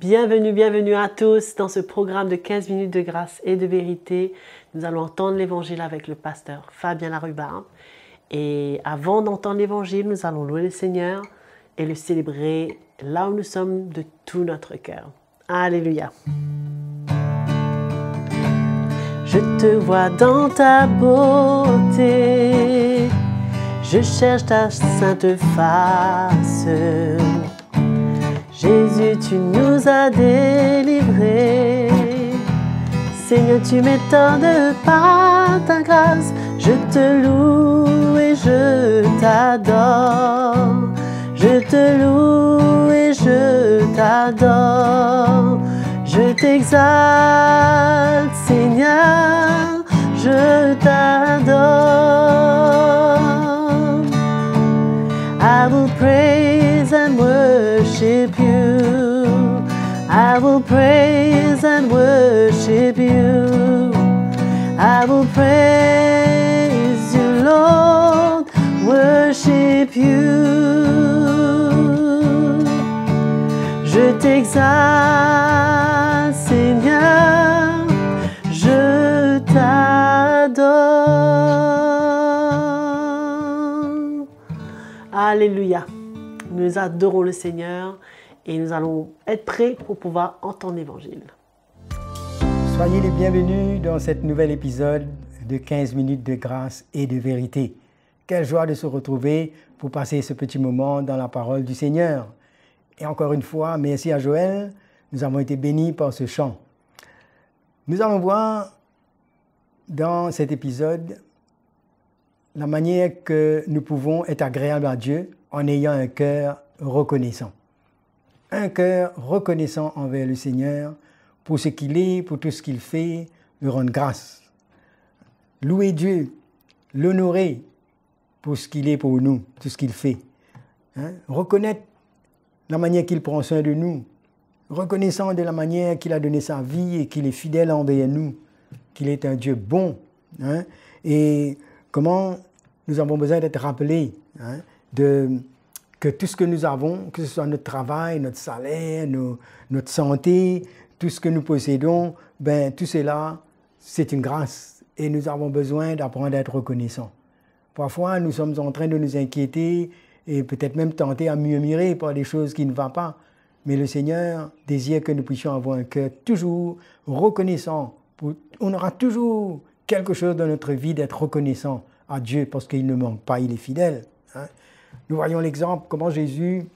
Bienvenue à tous dans ce programme de 15 minutes de grâce et de vérité. Nous allons entendre l'évangile avec le pasteur Fabien Laruba. Et avant d'entendre l'évangile, nous allons louer le Seigneur et le célébrer là où nous sommes de tout notre cœur. Alléluia. Je te vois dans ta beauté, je cherche ta sainte face. Jésus, tu nous as délivrés. Seigneur, tu m'étonnes par ta grâce. Je te loue et je t'adore. Je te loue et je t'adore. Je t'exalte, Seigneur, je t'adore. I will praise and worship you. I will praise and worship you. I will praise you, Lord, worship you. Je t'exalte, Seigneur, je t'adore. Alléluia. Nous adorons le Seigneur et nous allons être prêts pour pouvoir entendre l'Évangile. Soyez les bienvenus dans cet nouvel épisode de 15 minutes de grâce et de vérité. Quelle joie de se retrouver pour passer ce petit moment dans la parole du Seigneur. Et encore une fois, merci à Joël, nous avons été bénis par ce chant. Nous allons voir dans cet épisode la manière que nous pouvons être agréables à Dieu en ayant un cœur reconnaissant. Un cœur reconnaissant envers le Seigneur pour ce qu'il est, pour tout ce qu'il fait, lui rendre grâce. Louer Dieu, l'honorer pour ce qu'il est pour nous, tout ce qu'il fait. Reconnaître la manière qu'il prend soin de nous, reconnaissant de la manière qu'il a donné sa vie et qu'il est fidèle envers nous, qu'il est un Dieu bon. Et comment nous avons besoin d'être rappelés que tout ce que nous avons, que ce soit notre travail, notre salaire, notre santé, tout ce que nous possédons, tout cela, c'est une grâce. Et nous avons besoin d'apprendre à être reconnaissants. Parfois, nous sommes en train de nous inquiéter et peut-être même tenter à murmurer par des choses qui ne vont pas. Mais le Seigneur désire que nous puissions avoir un cœur toujours reconnaissant. On aura toujours quelque chose dans notre vie d'être reconnaissant à Dieu parce qu'il ne manque pas, il est fidèle. Nous voyons l'exemple, comment Jésus,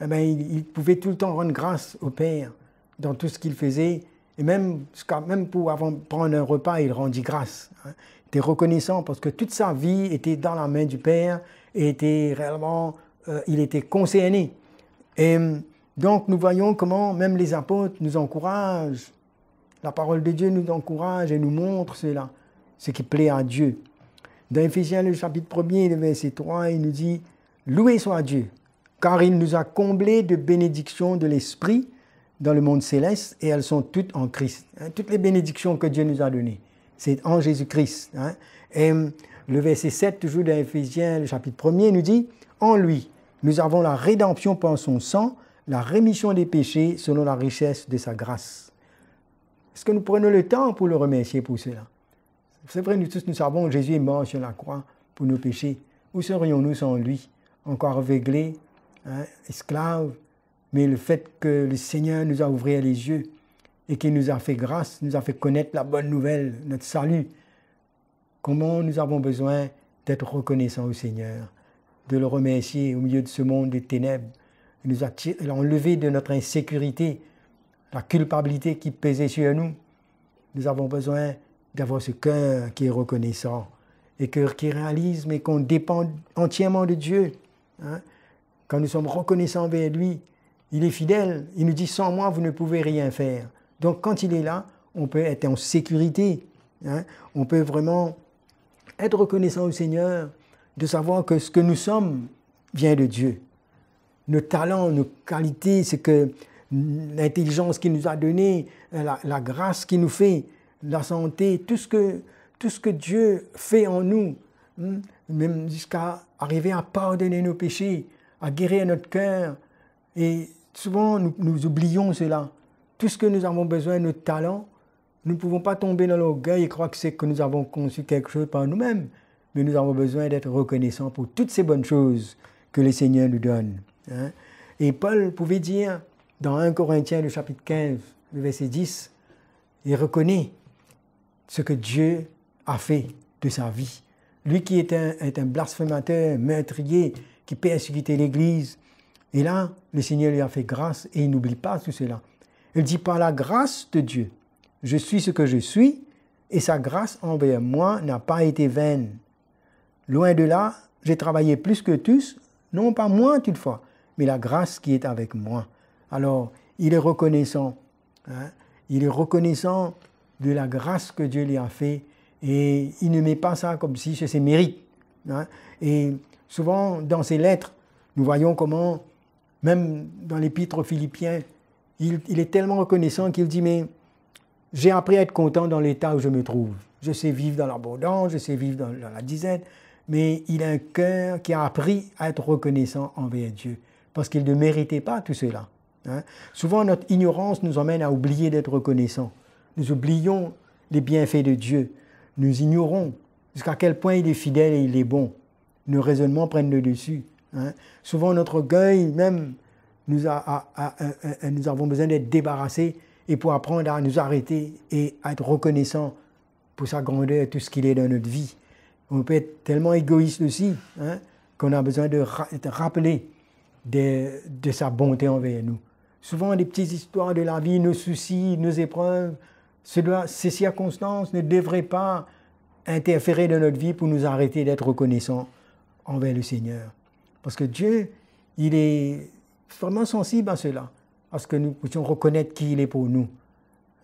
il pouvait tout le temps rendre grâce au Père dans tout ce qu'il faisait. Et même pour avant de prendre un repas, il rendit grâce. Il était reconnaissant parce que toute sa vie était dans la main du Père et était réellement, il était concerné. Et donc nous voyons comment même les apôtres nous encouragent. La parole de Dieu nous encourage et nous montre cela, ce qui plaît à Dieu. Dans Éphésiens, le chapitre 1er, le verset 3, il nous dit « Loué soit Dieu, car il nous a comblés de bénédictions de l'Esprit dans le monde céleste, et elles sont toutes en Christ. » Toutes les bénédictions que Dieu nous a données, c'est en Jésus-Christ. Et le verset 7, toujours dans Éphésiens, le chapitre 1er, nous dit « En lui, nous avons la rédemption par son sang, la rémission des péchés selon la richesse de sa grâce. » Est-ce que nous prenons le temps pour le remercier pour cela? C'est vrai, nous tous, nous savons que Jésus est mort sur la croix pour nos péchés. Où serions-nous sans lui? Encore aveuglés, esclaves. Mais le fait que le Seigneur nous a ouvert les yeux et qu'il nous a fait grâce, nous a fait connaître la bonne nouvelle, notre salut. Comment nous avons besoin d'être reconnaissants au Seigneur, de le remercier au milieu de ce monde de ténèbres. Il nous a enlevé de notre insécurité, la culpabilité qui pesait sur nous. Nous avons besoin d'avoir ce cœur qui est reconnaissant et qui réalise, mais qu'on dépend entièrement de Dieu. Quand nous sommes reconnaissants envers lui, il est fidèle. Il nous dit « Sans moi, vous ne pouvez rien faire ». Donc quand il est là, on peut être en sécurité. On peut vraiment être reconnaissant au Seigneur, de savoir que ce que nous sommes vient de Dieu. Nos talents, nos qualités, c'est que l'intelligence qu'il nous a donnée, la grâce qu'il nous fait, la santé, tout ce que Dieu fait en nous, même jusqu'à arriver à pardonner nos péchés, à guérir notre cœur. Et souvent, nous oublions cela. tout ce que nous avons besoin, nos talents, nous ne pouvons pas tomber dans l'orgueil et croire que c'est que nous avons conçu quelque chose par nous-mêmes. Mais nous avons besoin d'être reconnaissants pour toutes ces bonnes choses que le Seigneur nous donne. Hein? Et Paul pouvait dire dans 1 Corinthiens, le chapitre 15, le verset 10, il reconnaît ce que Dieu a fait de sa vie. Lui qui est un blasphémateur, meurtrier, qui persécutait l'Église. Et là, le Seigneur lui a fait grâce et il n'oublie pas tout cela. Il dit, par la grâce de Dieu, je suis ce que je suis et sa grâce envers moi n'a pas été vaine. Loin de là, j'ai travaillé plus que tous, non pas moi toutefois, mais la grâce qui est avec moi. Alors, il est reconnaissant. Hein? Il est reconnaissant de la grâce que Dieu lui a fait et il ne met pas ça comme si c'est ses mérites. Hein? Et souvent, dans ses lettres, nous voyons comment, même dans l'épître aux Philippiens, il est tellement reconnaissant qu'il dit, mais j'ai appris à être content dans l'état où je me trouve. Je sais vivre dans l'abondance, je sais vivre dans la disette, mais il a un cœur qui a appris à être reconnaissant envers Dieu, parce qu'il ne méritait pas tout cela. Hein? Souvent, notre ignorance nous emmène à oublier d'être reconnaissant. Nous oublions les bienfaits de Dieu. Nous ignorons jusqu'à quel point il est fidèle et il est bon. Nos raisonnements prennent le dessus. Hein? Souvent, notre orgueil, même, nous avons besoin d'être débarrassés et pour apprendre à nous arrêter et à être reconnaissants pour sa grandeur, tout ce qu'il est dans notre vie. On peut être tellement égoïste aussi, hein, qu'on a besoin de rappeler de sa bonté envers nous. Souvent, des petites histoires de la vie, nos soucis, nos épreuves, ces circonstances ne devraient pas interférer dans notre vie pour nous arrêter d'être reconnaissants envers le Seigneur. Parce que Dieu, il est vraiment sensible à cela, à ce que nous puissions reconnaître qui il est pour nous.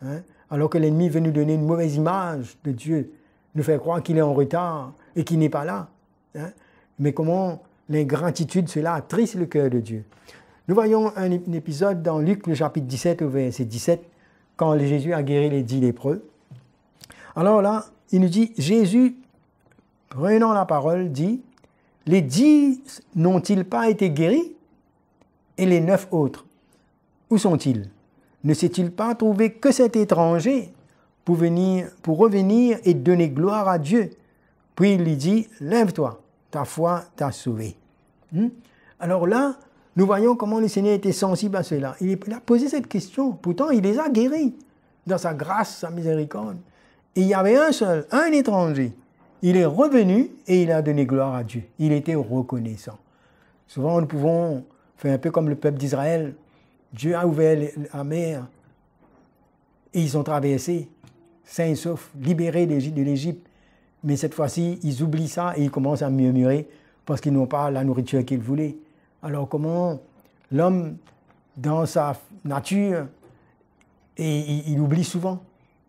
Hein? Alors que l'ennemi veut nous donner une mauvaise image de Dieu, nous faire croire qu'il est en retard et qu'il n'est pas là. Hein? Mais comment l'ingratitude, cela attriste le cœur de Dieu. Nous voyons un épisode dans Luc, le chapitre 17, au verset 17, quand Jésus a guéri les 10 lépreux. Alors là, il nous dit, Jésus, prenant la parole, dit, « Les 10 n'ont-ils pas été guéris? Et les 9 autres, où sont-ils? Ne s'est-il pas trouvé que cet étranger pour revenir et donner gloire à Dieu? » Puis il lui dit, « Lève-toi, ta foi t'a sauvé. » Alors là, nous voyons comment le Seigneur était sensible à cela. Il a posé cette question. Pourtant, il les a guéris dans sa grâce, sa miséricorde. Et il y avait un seul, un étranger. Il est revenu et il a donné gloire à Dieu. Il était reconnaissant. Souvent, nous pouvons faire un peu comme le peuple d'Israël. Dieu a ouvert la mer et ils ont traversé, sains et saufs, libérés de l'Égypte. Mais cette fois-ci, ils oublient ça et ils commencent à murmurer parce qu'ils n'ont pas la nourriture qu'ils voulaient. Alors comment l'homme, dans sa nature, il oublie souvent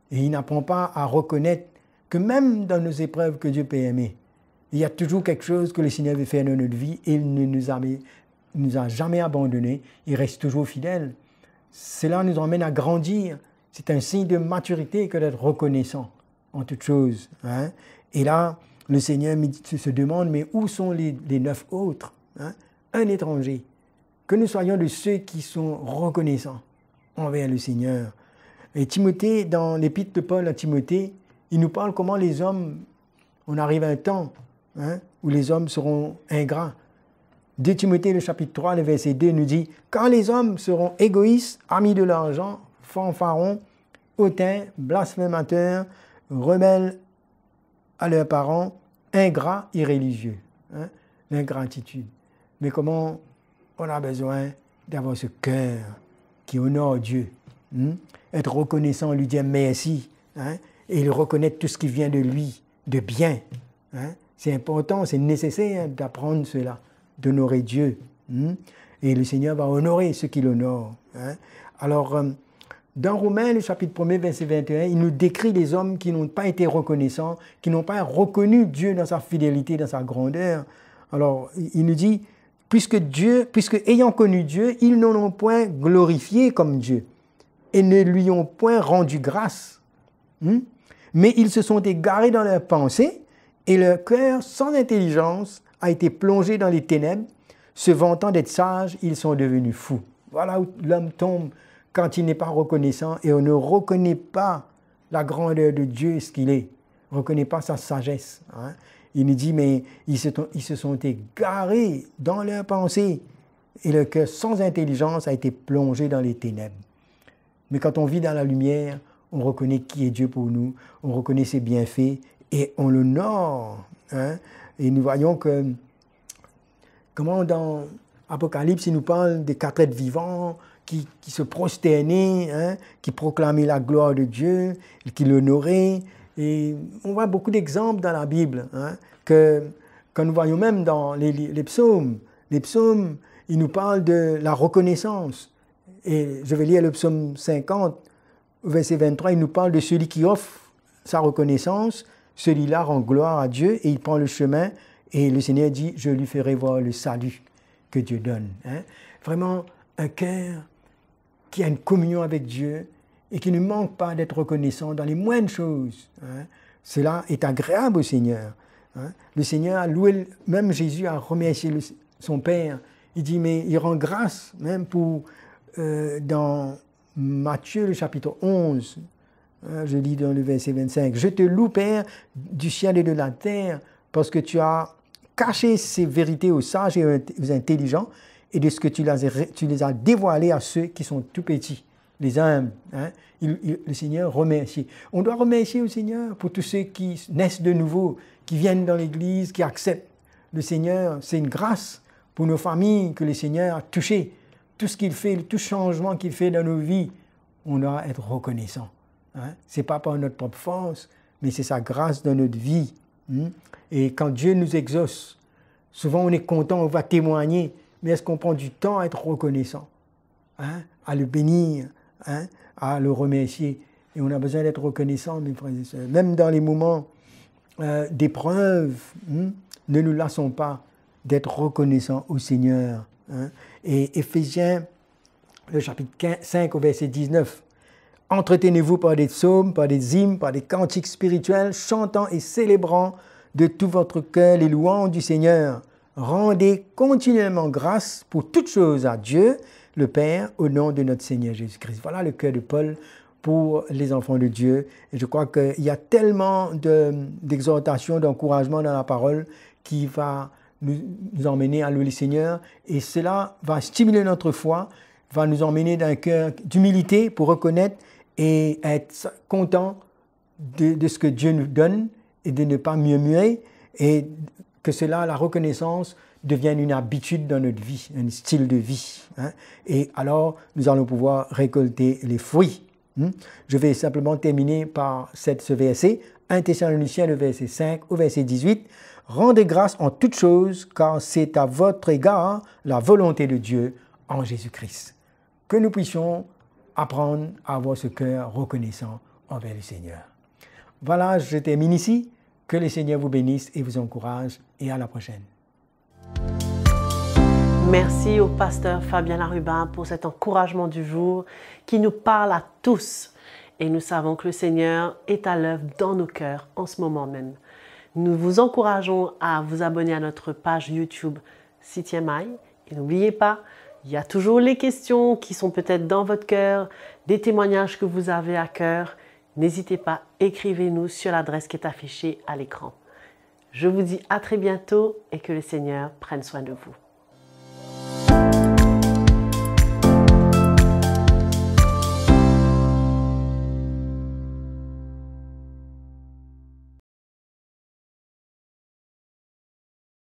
et il n'apprend pas à reconnaître que même dans nos épreuves que Dieu peut aimer, il y a toujours quelque chose que le Seigneur veut faire dans notre vie et il ne nous a jamais abandonnés, il reste toujours fidèle. Cela nous emmène à grandir. C'est un signe de maturité que d'être reconnaissant en toutes choses. Hein? Et là, le Seigneur se demande, mais où sont les 9 autres? Hein? Un étranger. Que nous soyons de ceux qui sont reconnaissants envers le Seigneur. Et Timothée, dans l'épître de Paul à Timothée, il nous parle comment les hommes, on arrive à un temps où les hommes seront ingrats. 2 Timothée, le chapitre 3, le verset 2 nous dit « Quand les hommes seront égoïstes, amis de l'argent, fanfarons, hautains, blasphémateurs, rebelles à leurs parents, ingrats, irréligieux. » L'ingratitude. Mais comment on a besoin d'avoir ce cœur qui honore Dieu. Être reconnaissant, lui dire merci. Et il reconnaître tout ce qui vient de lui, de bien. C'est important, c'est nécessaire d'apprendre cela, d'honorer Dieu. Et le Seigneur va honorer ceux qui l'honorent. Alors, dans Romains, le chapitre 1er, verset 21, il nous décrit les hommes qui n'ont pas été reconnaissants, qui n'ont pas reconnu Dieu dans sa fidélité, dans sa grandeur. Alors, il nous dit, puisque ayant connu Dieu, ils n'en ont point glorifié comme Dieu et ne lui ont point rendu grâce. Mais ils se sont égarés dans leurs pensées et leur cœur sans intelligence a été plongé dans les ténèbres. Se vantant d'être sages, ils sont devenus fous. Voilà où l'homme tombe quand il n'est pas reconnaissant et on ne reconnaît pas la grandeur de Dieu, ce qu'il est, on ne reconnaît pas sa sagesse. Hein. Il nous dit, mais ils se sont égarés dans leurs pensées et le cœur sans intelligence a été plongé dans les ténèbres. Mais quand on vit dans la lumière, on reconnaît qui est Dieu pour nous, on reconnaît ses bienfaits et on l'honore. Hein. Et nous voyons que, comment dans Apocalypse, il nous parle des 4 êtres vivants qui se prosternaient, hein, qui proclamaient la gloire de Dieu, qui l'honoraient. Et on voit beaucoup d'exemples dans la Bible, hein, que nous voyons même dans les psaumes. Les psaumes, ils nous parlent de la reconnaissance. Et je vais lire le psaume 50, verset 23, il nous parle de celui qui offre sa reconnaissance, celui-là rend gloire à Dieu et il prend le chemin et le Seigneur dit, je lui ferai voir le salut que Dieu donne. Hein. Vraiment, un cœur qui a une communion avec Dieu et qui ne manque pas d'être reconnaissant dans les moindres choses. Hein. Cela est agréable au Seigneur. Hein. Le Seigneur a loué, même Jésus a remercié son Père. Il dit, mais il rend grâce même pour, dans Matthieu, le chapitre 11, hein, je lis dans le verset 25, « Je te loue, Père, du ciel et de la terre, parce que tu as caché ces vérités aux sages et aux intelligents, et de ce que tu les as dévoilées à ceux qui sont tout petits, les humbles. Hein. » Le Seigneur remercie. On doit remercier au Seigneur pour tous ceux qui naissent de nouveau, qui viennent dans l'Église, qui acceptent le Seigneur. C'est une grâce pour nos familles que le Seigneur a touché. Tout ce qu'il fait, tout changement qu'il fait dans nos vies, on doit être reconnaissant. Hein. Ce n'est pas par notre propre force, mais c'est sa grâce dans notre vie. Hein. Et quand Dieu nous exauce, souvent on est content, on va témoigner, mais est-ce qu'on prend du temps à être reconnaissant, hein, à le bénir, hein, à le remercier? Et on a besoin d'être reconnaissant, mes frères et sœurs. Même dans les moments d'épreuve, hein, ne nous lassons pas d'être reconnaissants au Seigneur. Hein. Et Éphésiens, le chapitre 5 au verset 19, « Entretenez-vous par des psaumes, par des hymnes, par des cantiques spirituels, chantant et célébrant de tout votre cœur les louanges du Seigneur. Rendez continuellement grâce pour toutes choses à Dieu, le Père, au nom de notre Seigneur Jésus-Christ. » Voilà le cœur de Paul pour les enfants de Dieu. Et je crois qu'il y a tellement d'exhortations, d'encouragements dans la parole qui va nous emmener à louer le Seigneur. Et cela va stimuler notre foi, va nous emmener d'un cœur d'humilité pour reconnaître et être content de ce que Dieu nous donne et de ne pas murmurer et que cela, la reconnaissance, devienne une habitude dans notre vie, un style de vie. Hein. Et alors, nous allons pouvoir récolter les fruits. Je vais simplement terminer par ce verset, 1 Thessaloniciens, le verset 5 au verset 18. « Rendez grâce en toutes choses, car c'est à votre égard la volonté de Dieu en Jésus-Christ. » Que nous puissions apprendre à avoir ce cœur reconnaissant envers le Seigneur. Voilà, je termine ici. Que le Seigneur vous bénisse et vous encourage. Et à la prochaine. Merci au pasteur Fabien Larubin pour cet encouragement du jour qui nous parle à tous. Et nous savons que le Seigneur est à l'œuvre dans nos cœurs en ce moment même. Nous vous encourageons à vous abonner à notre page YouTube CTMI. Et n'oubliez pas, il y a toujours les questions qui sont peut-être dans votre cœur, des témoignages que vous avez à cœur. N'hésitez pas, écrivez-nous sur l'adresse qui est affichée à l'écran. Je vous dis à très bientôt et que le Seigneur prenne soin de vous.